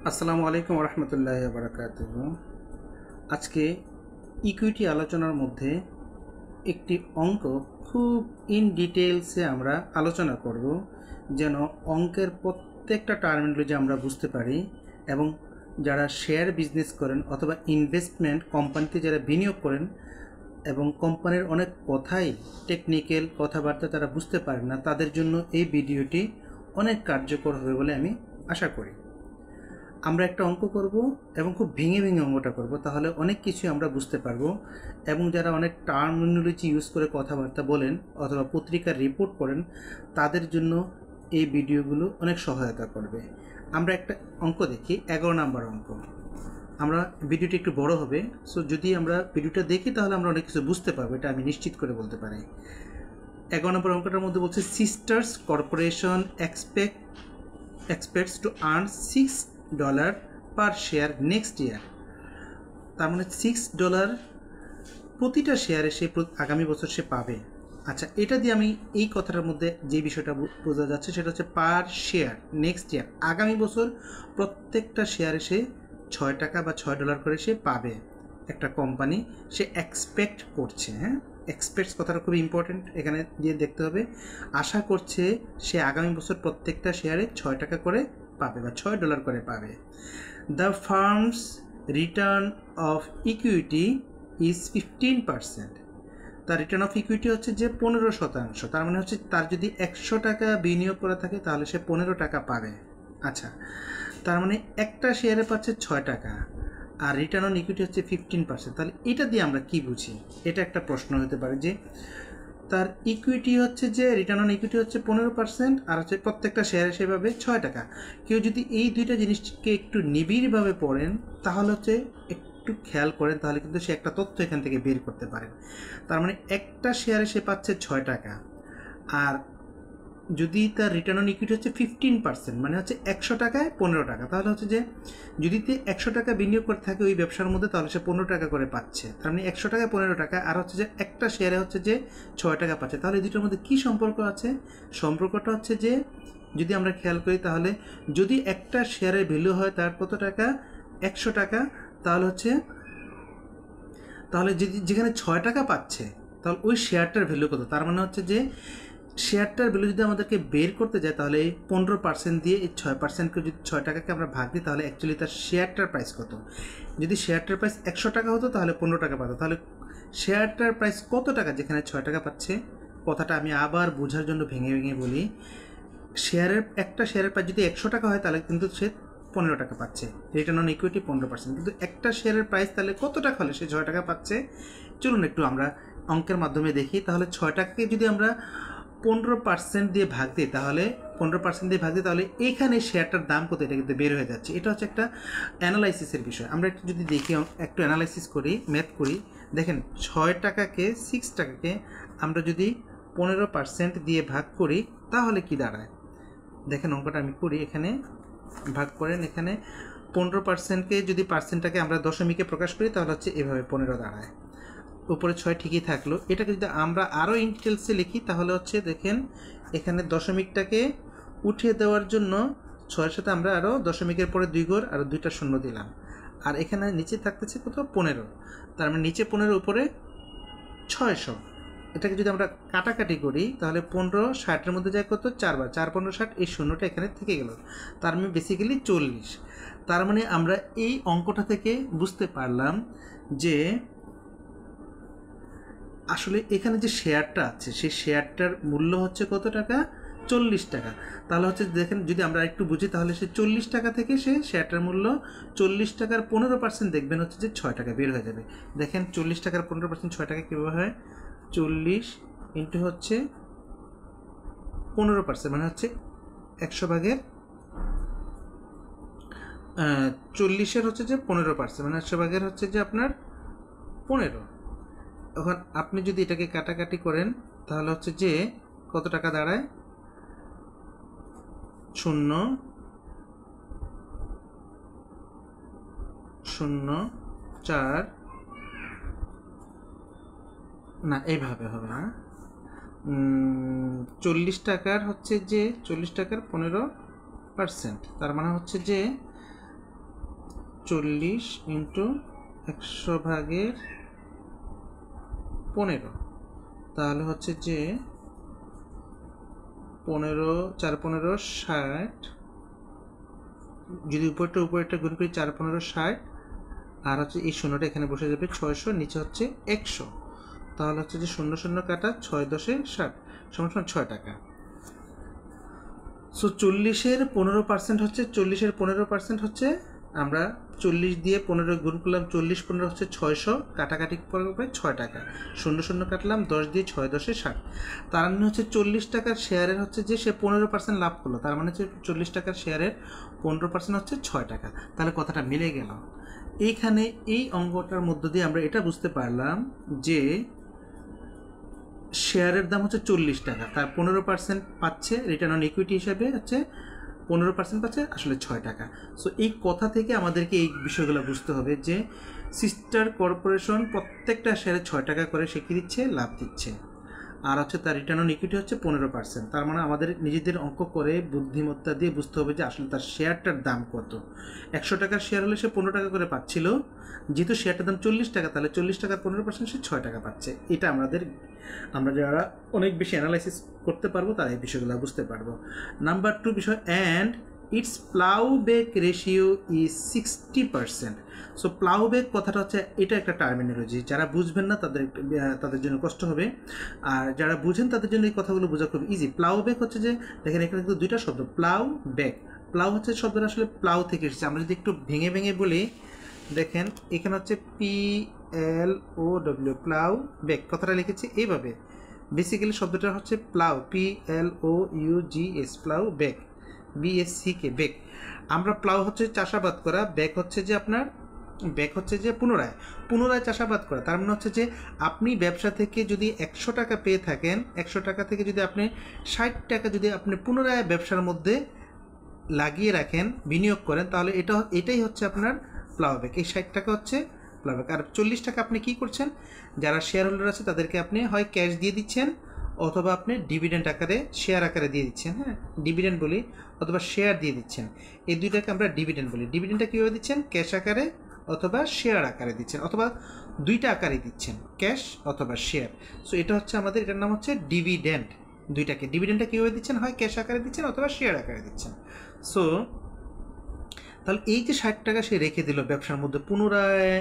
আসসালামু আলাইকুম রহমতুল্লাহ বারাকাতুহ। আজকে ইকুইটি আলোচনার মধ্যে একটি অঙ্ক খুব ইন ডিটেলসে আমরা আলোচনা করব, যেন অঙ্কের প্রত্যেকটা টার্মিনোলজি আমরা বুঝতে পারি এবং যারা শেয়ার বিজনেস করেন অথবা ইনভেস্টমেন্ট কোম্পানিতে যারা বিনিয়োগ করেন এবং কোম্পানির অনেক কথাই টেকনিক্যাল কথাবার্তা তারা বুঝতে পারেন না, তাদের জন্য এই ভিডিওটি অনেক কার্যকর হবে বলে আমি আশা করি। আমরা একটা অঙ্ক করব এবং খুব ভেঙে ভেঙে অঙ্কটা করব, তাহলে অনেক কিছু আমরা বুঝতে পারবো এবং যারা অনেক টার্মিনোলজি ইউজ করে কথাবার্তা বলেন অথবা পত্রিকার রিপোর্ট করেন তাদের জন্য এই ভিডিওগুলো অনেক সহায়তা করবে। আমরা একটা অঙ্ক দেখি, 11 নম্বর অঙ্ক। আমরা ভিডিওটি একটু বড় হবে, সো যদি আমরা ভিডিওটা দেখি তাহলে আমরা অনেক কিছু বুঝতে পারবো, এটা আমি নিশ্চিত করে বলতে পারি। 11 নম্বর অঙ্কটার মধ্যে বলছে sisters corporation expects to earn $6 per share next year। তার মানে $6 প্রতিটা শেয়ারে সে আগামী বছর সে পাবে। আচ্ছা, এটা দিয়ে আমি এই কথাটার মধ্যে যে বিষয়টা বোঝা যাচ্ছে সেটা হচ্ছে পার শেয়ার নেক্সট ইয়ার, আগামী বছর প্রত্যেকটা শেয়ারে সে $6 বা $6 করে সে পাবে। একটা কোম্পানি সে এক্সপেক্ট করছে, হ্যাঁ, এক্সপেক্টস কথাটা খুব ইম্পর্টেন্ট, এখানে দিয়ে দেখতে হবে। আশা করছে সে আগামী বছর প্রত্যেকটা শেয়ারে $6 করে পাবে বা $6 করে পাবে। The firm's return of equity is 15%। তার রিটার্ন অফ ইকুইটি হচ্ছে যে 15%। তার মানে হচ্ছে তার যদি $100 বিনিয়োগ করা থাকে তাহলে সে $15 পাবে। আচ্ছা, তার মানে একটা শেয়ারে পাচ্ছে $6 আর রিটার্ন অন ইকুইটি হচ্ছে 15%। তাহলে এটা দিয়ে আমরা কি বুঝি? এটা একটা প্রশ্ন হতে পারে যে তার ইকুইটি হচ্ছে যে রিটার্ন অন ইকুইটি হচ্ছে 15% আর হচ্ছে প্রত্যেকটা শেয়ারে সেভাবে $6। কেউ যদি এই দুইটা জিনিসকে একটু নিবিড়ভাবে পড়েন তাহলে হচ্ছে একটু খেয়াল করেন তাহলে কিন্তু সে একটা তথ্য এখান থেকে বের করতে পারেন। তার মানে একটা শেয়ারে সে পাচ্ছে $6 আর যদি তার রিটার্ন অন ইকুইটি হচ্ছে 15%, মানে হচ্ছে $100 $15, তাহলে হচ্ছে যে যদি $100 বিনিয়োগ করে থাকে ওই ব্যবসার মধ্যে তাহলে সে $15 করে পাচ্ছে। তার মানে $100 $15 আর হচ্ছে যে একটা শেয়ারে হচ্ছে যে $6 পাচ্ছে। তাহলে এই দুটোর মধ্যে কী সম্পর্ক আছে? সম্পর্কটা হচ্ছে যে যদি আমরা খেয়াল করি তাহলে যদি একটা শেয়ারের ভ্যালু হয় তার কত টাকা? $100, তাহলে হচ্ছে যেখানে $6 পাচ্ছে তাহলে ওই শেয়ারটার ভ্যালু কত? তার মানে হচ্ছে যে শেয়ারটার ভ্যালু যদি আমাদেরকে বের করতে যায় তাহলে এই 15% দিয়ে এই 6%কে যদি $6 আমরা ভাগ দিই তাহলে অ্যাকচুয়ালি তার শেয়ারটার প্রাইস কত? যদি শেয়ারটার প্রাইস $100 হতো তাহলে $15 পাতো। তাহলে শেয়ারটার প্রাইস কত টাকা যেখানে $6 পাচ্ছে? কথাটা আমি আবার বোঝার জন্য ভেঙে ভেঙে বলি। একটা শেয়ারের প্রাইস যদি $100 হয় তাহলে কিন্তু সে $15 পাচ্ছে, রিটার্ন অন ইকুইটি 15%। কিন্তু একটা শেয়ারের প্রাইস তাহলে কত টাকা হলে সে $6 পাচ্ছে? চলুন একটু আমরা অঙ্কের মাধ্যমে দেখি। তাহলে $6টাকে যদি আমরা 15% দিয়ে ভাগ দিই তাহলে এইখানে শেয়ারটার দাম কত এটা কিন্তু বের হয়ে যাচ্ছে। এটা হচ্ছে একটা অ্যানালাইসিসের বিষয়। আমরা একটু যদি দেখি, একটু অ্যানালাইসিস করি, ম্যাথ করি। দেখেন $6টাকে আমরা যদি 15% দিয়ে ভাগ করি তাহলে কি দাঁড়ায়? দেখেন অঙ্কটা আমি করি, এখানে ভাগ করেন, এখানে 15%কে যদি পার্সেন্টটাকে আমরা দশমিকে প্রকাশ করি তাহলে হচ্ছে এভাবে 15 দাঁড়ায়। উপরে 6 ঠিকই থাকলো। এটাকে যদি আমরা আরও ইন ডিটেলসে লিখি তাহলে হচ্ছে দেখেন এখানে দশমিকটাকে উঠিয়ে দেওয়ার জন্য 6-এর সাথে আমরা আরও দশমিকের পরে 2 ঘর আর 2টা শূন্য দিলাম, আর এখানে নিচে থাকতেছে কত? 15। তার মানে নিচে 15 উপরে 600। এটাকে যদি আমরা কাটাকাটি করি তাহলে 15 60-এর মধ্যে যায় কত? 4 বার, 4 15 60, এই শূন্যটা এখানে থেকে গেল, তার মানে বেসিক্যালি 40। তার মানে আমরা এই অঙ্কটা থেকে বুঝতে পারলাম যে আসলে এখানে যে শেয়ারটা আছে সেই শেয়ারটার মূল্য হচ্ছে কত টাকা? $40। তাহলে হচ্ছে দেখেন যদি আমরা একটু বুঝি তাহলে সে $40 থেকে সে শেয়ারটার মূল্য $40 15% দেখবেন হচ্ছে যে $6 বের হয়ে যাবে। দেখেন $40 15% $6 কীভাবে হয়? 40 ইন্টু হচ্ছে 15%, মানে হচ্ছে 100 ভাগের 40-এর হচ্ছে যে 15%, মানে 100 ভাগের হচ্ছে যে আপনার 15। এখন আপনি যদি এটাকে কাটাকাটি করেন তাহলে হচ্ছে যে কত টাকা দাঁড়ায়? 0 0 4 না, এইভাবে হবে না। 40 টাকার হচ্ছে যে 40 টাকার 15%, তার মানে হচ্ছে যে 40 ইন্টু 100/15, তাহলে হচ্ছে যে 15 4 15 60, যদি উপরেরটা গুণ করি 4 15 60, আর হচ্ছে এই শূন্যটা এখানে বসে যাবে 600, নিচে হচ্ছে 100, তাহলে হচ্ছে যে 0 0 কাটা 6 10 60 সমান 6 টাকা। সো 40-এর 15% হচ্ছে 40-এর 15% হচ্ছে আমরা 40 দিয়ে 15 গুণ করলাম, 40 15 হচ্ছে 600, কাটাকাটি পড়বে 6 টাকা, 0 0 কাটলাম, 10 দিয়ে 6 10 60, তার মানে হচ্ছে 40 টাকার শেয়ারের হচ্ছে যে সে 15% লাভ করলো, তার মানে হচ্ছে 40 টাকার শেয়ারের 15% হচ্ছে 6 টাকা। তাহলে কথাটা মিলে গেল। এইখানে এই অঙ্কটার মধ্য দিয়ে আমরা এটা বুঝতে পারলাম যে শেয়ারের দাম হচ্ছে 40 টাকা, তার 15% পাচ্ছে রিটার্ন অন ইকুইটি হিসাবে, হচ্ছে 15% পাচ্ছে আসলে 6 টাকা। সো এই কথা থেকে আমাদেরকে এই বিষয়গুলো বুঝতে হবে যে সিস্টার কর্পোরেশন প্রত্যেকটা শেয়ারে 6 টাকা করে সে কী দিচ্ছে, লাভ দিচ্ছে, আর হচ্ছে তার রিটার্ন অন ইকুইটি হচ্ছে 15%। তার মানে আমাদের নিজেদের অঙ্ক করে বুদ্ধিমত্তা দিয়ে বুঝতে হবে যে আসলে তার শেয়ারটার দাম কত। 100 টাকার শেয়ার হলে সে 15 টাকা করে পাচ্ছিল, যেহেতু শেয়ারটার দাম 40 টাকা, তাহলে 40 টাকার 15% সে 6 টাকা পাচ্ছে। এটা আমরা যারা অনেক বেশি অ্যানালাইসিস করতে পারবো তারা এই বিষয়গুলো বুঝতে পারবো। নাম্বার 2 বিষয়, and it's ploughback ratio is 60%। So ploughback কথাটা হচ্ছে এটা একটা টার্মিনোলজি, যারা বুঝবেন না তাদের জন্য কষ্ট হবে, আর যারা বুঝেন তাদের জন্য এই কথাগুলো বোঝা খুব ইজি। প্লাউব্যাক হচ্ছে যে দেখেন এখানে কিন্তু দুইটা শব্দ, প্লাউ ব্যাক। প্লাউ হচ্ছে শব্দটা আসলে প্লাউ থেকে এসেছে। আমরা যদি একটু ভেঙে ভেঙে বলি, দেখেন এখানে হচ্ছে PLOW, প্লাউ ব্যাক কথাটা লিখেছি এইভাবে। বেসিক্যালি শব্দটা হচ্ছে plough, PLOUGS, plough back, BSCK back. আমরা প্লাউ হচ্ছে চাষাবাদ করা, ব্যাক হচ্ছে যে পুনরায় চাষাবাদ করা। তার মানে হচ্ছে যে আপনি ব্যবসা থেকে যদি 100 টাকা পেয়ে থাকেন, 100 টাকা থেকে যদি আপনি 60 টাকা যদি আপনি পুনরায় ব্যবসার মধ্যে লাগিয়ে রাখেন, বিনিয়োগ করেন, তাহলে এটাই হচ্ছে আপনার প্লাউব্যাক। এই 60 টাকা হচ্ছে প্লাউব্যাক। আর 40 টাকা আপনি কি করছেন, যারা শেয়ার হোল্ডার আছে তাদেরকে আপনি হয় ক্যাশ দিয়ে দিচ্ছেন, অথবা আপনি ডিভিডেন্ড আকারে, শেয়ার আকারে দিয়ে দিচ্ছেন। হ্যাঁ, ডিভিডেন্ড বলি, অথবা শেয়ার দিয়ে দিচ্ছেন। এই দুইটাকে আমরা ডিভিডেন্ড বলি। ডিভিডেন্ডটা কীভাবে দিচ্ছেন, ক্যাশ আকারে অথবা শেয়ার আকারে দিচ্ছেন, অথবা দুইটা আকারে দিচ্ছেন, ক্যাশ অথবা শেয়ার। সো এটা হচ্ছে আমাদের, এটার নাম হচ্ছে ডিভিডেন্ড। দুইটাকে ডিভিডেন্ডটা কীভাবে দিচ্ছেন, হয় ক্যাশ আকারে দিচ্ছেন অথবা শেয়ার আকারে দিচ্ছেন। সো তাহলে এই যে 60 টাকা সে রেখে দিল ব্যবসার মধ্যে, পুনরায়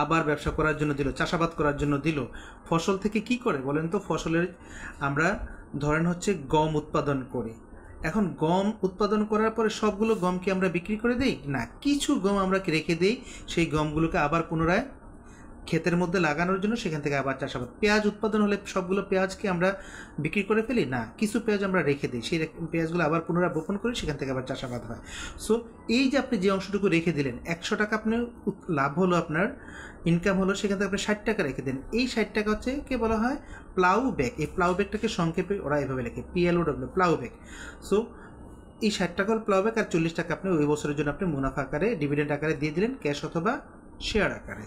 আবার ব্যবসা করার জন্য দিল, চাষাবাদ করার জন্য দিল। ফসল থেকে কি করে বলেন তো, ফসলের আমরা ধরেন হচ্ছে গম উৎপাদন করি। এখন গম উৎপাদন করার পরে সবগুলো গমকে আমরা বিক্রি করে দিই না, কিছু গম আমরা রেখে দিই, সেই গমগুলোকে আবার পুনরায় ক্ষেতের মধ্যে লাগানোর জন্য, সেখান থেকে আবার চাষাবাদ। পেঁয়াজ উৎপাদন হলে সবগুলো পেঁয়াজকে আমরা বিক্রি করে ফেলি না, কিছু পেঁয়াজ আমরা রেখে দিই, সেই পেঁয়াজগুলো আবার পুনরায় বপন করি, সেখান থেকে আবার চাষাবাদ হয়। সো এই যে আপনি যে অংশটুকু রেখে দিলেন, 100 টাকা আপনি লাভ হলো, আপনার ইনকাম হলো, সেখান থেকে আপনি 60 টাকা রেখে দেন, এই 60 টাকা হচ্ছে কে বলা হয়, প্লাউ ব্যাক। এই প্লাউ ব্যাকটাকে সংক্ষেপে ওরা এভাবে লেখে, PLOW, প্লাউ ব্যাক। সো এই 60 টাকা হল প্লাউ ব্যাক, আর 40 টাকা আপনি ওই বছরের জন্য আপনি মুনাফা আকারে, ডিভিডেন্ড আকারে দিয়ে দিলেন, ক্যাশ অথবা শেয়ার আকারে।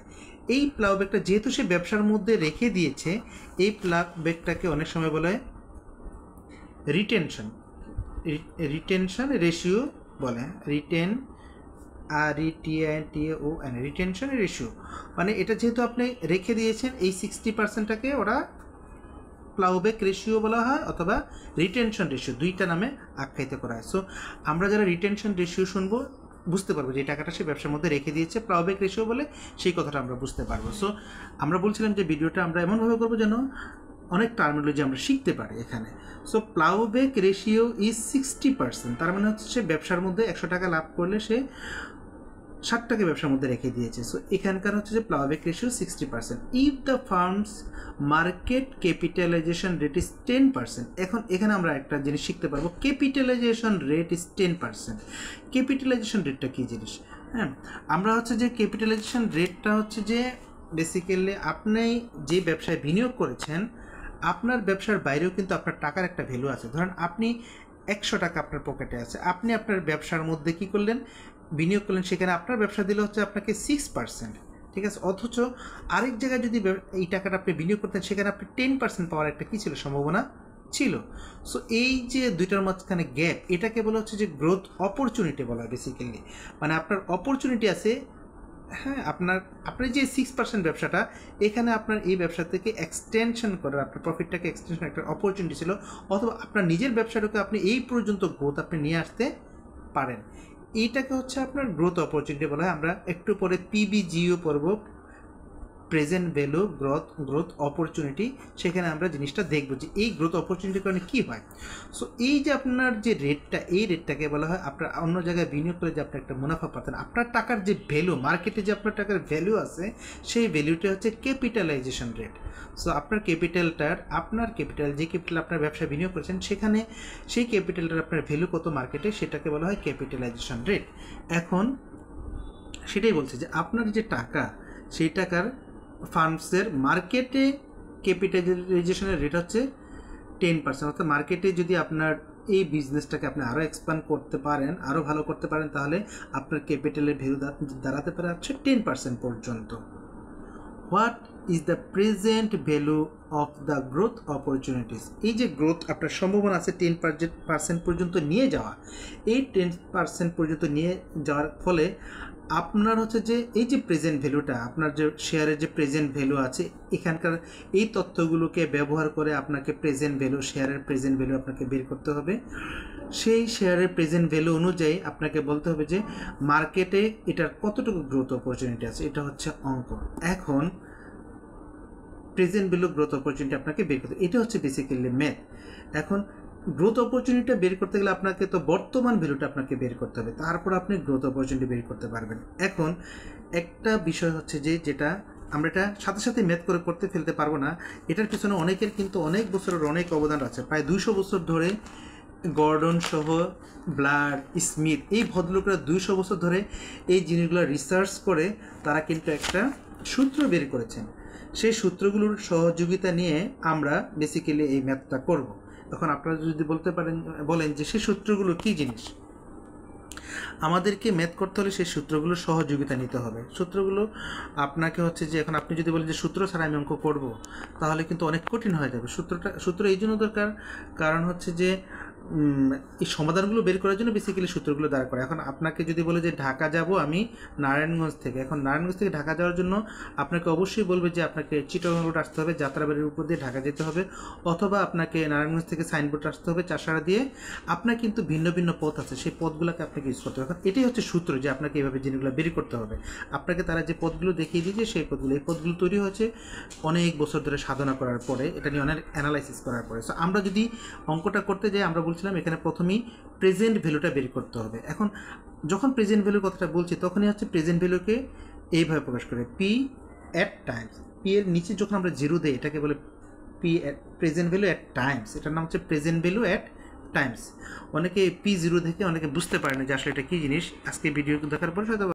এই প্লাউব্যাকটা যেহেতু সে ব্যবসার মধ্যে রেখে দিয়েছে, এই প্লাউব্যাকটাকে অনেক সময় বলে রিটেনশন রেশিও বলে, রিটেনশন রেশিও। মানে এটা যেহেতু আপনি রেখে দিয়েছেন, এই 60%টাকে ওরা প্লাউব্যাক রেশিও বলা হয়, অথবা রিটেনশন রেশিও, দুইটা নামে আখ্যায়িত করা হয়। সো আমরা যারা রিটেনশন রেশিও শুনবো, বুঝতে পারবো যে টাকাটা সে ব্যবসার মধ্যে রেখে দিয়েছে, প্লাউব্যাক রেশিও বলে, সেই কথাটা আমরা বুঝতে পারবো। সো আমরা বলছিলাম যে ভিডিওটা আমরা এমনভাবে করবো যেন অনেক টার্মিনোলজি আমরা শিখতে পারি এখানে। সো প্লাউব্যাক রেশিও ইজ 60%, তার মানে হচ্ছে সে ব্যবসার মধ্যে 100 টাকা লাভ করলে সে 60 টাকা ব্যবসার মধ্যে রেখে দিয়েছে। সো এখানকার হচ্ছে যে ploughback ratio 60%। If the firms market capitalization rate is 10%। এখন এখানে আমরা একটা জিনিস শিখতে পারবো, ক্যাপিটালাইজেশন রেট ইজ 10%। ক্যাপিটালাইজেশন রেটটা কী জিনিস? হ্যাঁ, আমরা হচ্ছে যে ক্যাপিটালাইজেশন রেটটা হচ্ছে যে বেসিক্যালি আপনি যে ব্যবসায় বিনিয়োগ করেছেন, আপনার ব্যবসার বাইরেও কিন্তু আপনার টাকার একটা ভ্যালু আছে। ধরেন আপনি 100 টাকা আপনার পকেটে আছে, আপনি আপনার ব্যবসার মধ্যে কী করলেন, বিনিয়োগ করলেন, সেখানে আপনার ব্যবসা দিলে হচ্ছে আপনাকে 6%, ঠিক আছে। অথচ আরেক জায়গায় যদি এই টাকাটা আপনি বিনিয়োগ করতেন, সেখানে আপনি 10% পাওয়ার একটা কী ছিল, সম্ভাবনা ছিল। সো এই যে দুইটার মাঝখানে গ্যাপ, এটাকে বলা হচ্ছে যে গ্রোথ অপরচুনিটি বলা হয় বেসিক্যালি। মানে আপনার অপরচুনিটি আছে হ্যাঁ, আপনার যে 6% ব্যবসাটা, এখানে আপনার এই ব্যবসা থেকে এক্সটেনশন করার, আপনার প্রফিটটাকে এক্সটেনশন একটা অপরচুনিটি ছিল, অথবা আপনার নিজের ব্যবসাটাকে আপনি এই পর্যন্ত গ্রোথ আপনি নিয়ে আসতে পারেন। এইটাকে হচ্ছে আপনার গ্রোথ অপরচুনিটি বলা হয়। আমরা একটু পরে পিবিজিও পড়ব, প্রেজেন্ট ভ্যালু গ্রোথ অপরচুনিটি। সেখানে আমরা জিনিসটা দেখব যে এই গ্রোথ অপরচুনিটির কারণে কী হয়। সো এই যে আপনার যে রেটটা, এই রেটটাকে বলা হয় আপনার অন্য জায়গায় বিনিয়োগ করে যে আপনি একটা মুনাফা পাতেন, আপনার টাকার যে ভ্যালু, মার্কেটে যে আপনার টাকার ভ্যালু আছে, সেই ভ্যালুটা হচ্ছে ক্যাপিটালাইজেশন রেট। সো আপনার ক্যাপিটাল যে ক্যাপিটাল আপনার ব্যবসায় বিনিয়োগ করেছেন, সেখানে সেই ক্যাপিটালটার আপনার ভ্যালু কত মার্কেটে, সেটাকে বলা হয় ক্যাপিটালাইজেশন রেট। এখন সেটাই বলছে যে আপনার যে টাকা, সেই টাকার ফান্ডসের মার্কেটে ক্যাপিটালাইজেশনের রেট হচ্ছে 10%। অর্থাৎ মার্কেটে যদি আপনার এই বিজনেসটাকে আপনি আরও এক্সপ্যান্ড করতে পারেন, আরও ভালো করতে পারেন, তাহলে আপনার ক্যাপিটালের ভ্যালু দাঁড়াতে পারে হচ্ছে 10% পর্যন্ত। What is the present value of the growth opportunities? এই যে গ্রোথ আপনার সম্ভাবনা আছে 10% পর্যন্ত নিয়ে যাওয়া, এই 10% পর্যন্ত নিয়ে যাওয়ার ফলে আপনার হচ্ছে যে এই যে প্রেজেন্ট ভ্যালুটা, আপনার যে শেয়ারের যে প্রেজেন্ট ভ্যালু আছে, এখানকার এই তথ্যগুলোকে ব্যবহার করে আপনাকে শেয়ারের প্রেজেন্ট ভ্যালু আপনাকে বের করতে হবে। সেই শেয়ারের প্রেজেন্ট ভ্যালু অনুযায়ী আপনাকে বলতে হবে যে মার্কেটে এটার কতটুকু গ্রোথ অপরচুনিটি আছে। এটা হচ্ছে অঙ্ক। এখন প্রেজেন্ট ভ্যালু গ্রোথ অপরচুনিটি আপনাকে বের করতে, এটা হচ্ছে বেসিক্যালি ম্যাথ। এখন গ্রোথ অপরচুনিটিটা বের করতে গেলে আপনাকে তো বর্তমান ভ্যালুটা আপনাকে বের করতে হবে, তারপর আপনি গ্রোথ অপরচুনিটি বের করতে পারবেন। এখন একটা বিষয় হচ্ছে যে যেটা আমরা এটা সাথে সাথে ম্যাথ করে করতে ফেলতে পারবো না, এটার পিছনে অনেকের কিন্তু অনেক বছরের অনেক অবদান আছে। প্রায় 200 বছর ধরে গর্ডন সহ ব্লাড, স্মিথ, এই ভদ্রলোকরা 200 বছর ধরে এই জিনিসগুলো রিসার্চ করে তারা কিন্তু একটা সূত্র বের করেছেন। সেই সূত্রগুলোর সহযোগিতা নিয়ে আমরা বেসিক্যালি এই ম্যাথটা করব। তখন আপনারা যদি বলেন যে সেই সূত্রগুলো কী জিনিস, আমাদেরকে ম্যাথ করতে হলে সেই সূত্রগুলোর সহযোগিতা নিতে হবে। সূত্রগুলো আপনাকে হচ্ছে যে, এখন আপনি যদি বলেন যে সূত্র ছাড়া আমি অঙ্ক করব, তাহলে কিন্তু অনেক কঠিন হয়ে যাবে। সূত্র এই জন্য দরকার, কারণ হচ্ছে যে এই সমাধানগুলো বের করার জন্য বেসিক্যালি সূত্রগুলো দাঁড় করে। এখন আপনাকে যদি বলে যে ঢাকা যাব আমি নারায়ণগঞ্জ থেকে, এখন নারায়ণগঞ্জ থেকে ঢাকা যাওয়ার জন্য আপনাকে অবশ্যই বলবে যে আপনাকে চিটাগং রোড আসতে হবে, যাত্রাবাড়ির উপর দিয়ে ঢাকা যেতে হবে, অথবা আপনাকে নারায়ণগঞ্জ থেকে সাইনবোর্ড আসতে হবে চাষাড়া দিয়ে। আপনার কিন্তু ভিন্ন ভিন্ন পথ আছে, সেই পথগুলোকে আপনাকে ইউজ করতে হবে। এখন এটাই হচ্ছে সূত্র যে আপনাকে এইভাবে জিনিসগুলো বের করতে হবে। আপনাকে তারা যে পথগুলো দেখিয়ে দিয়েছে, সেই এই পথগুলো তৈরি হয়েছে অনেক বছর ধরে সাধনা করার পরে, এটা নিয়ে অনেক অ্যানালাইসিস করার পরে। সো আমরা যদি অঙ্কটা করতে যাই, আমরা বলছিলাম এখানে প্রথমেই প্রেজেন্ট ভ্যালুটা বের করতে হবে। এখন যখন প্রেজেন্ট ভ্যালুর কথাটা বলছি, তখনই হচ্ছে প্রেজেন্ট ভ্যালুকে এইভাবে প্রকাশ করে পি অ্যাট টাইমস। পি এর নিচে যখন আমরা জিরো দিই, এটাকে বলে প্রেজেন্ট ভ্যালু অ্যাট টাইমস। এটার নাম হচ্ছে প্রেজেন্ট ভ্যালু অ্যাট টাইমস। অনেকে P0 দেখে অনেকে বুঝতে পারে না যে আসলে এটা কী জিনিস। আজকে ভিডিও দেখার পরে হয়তো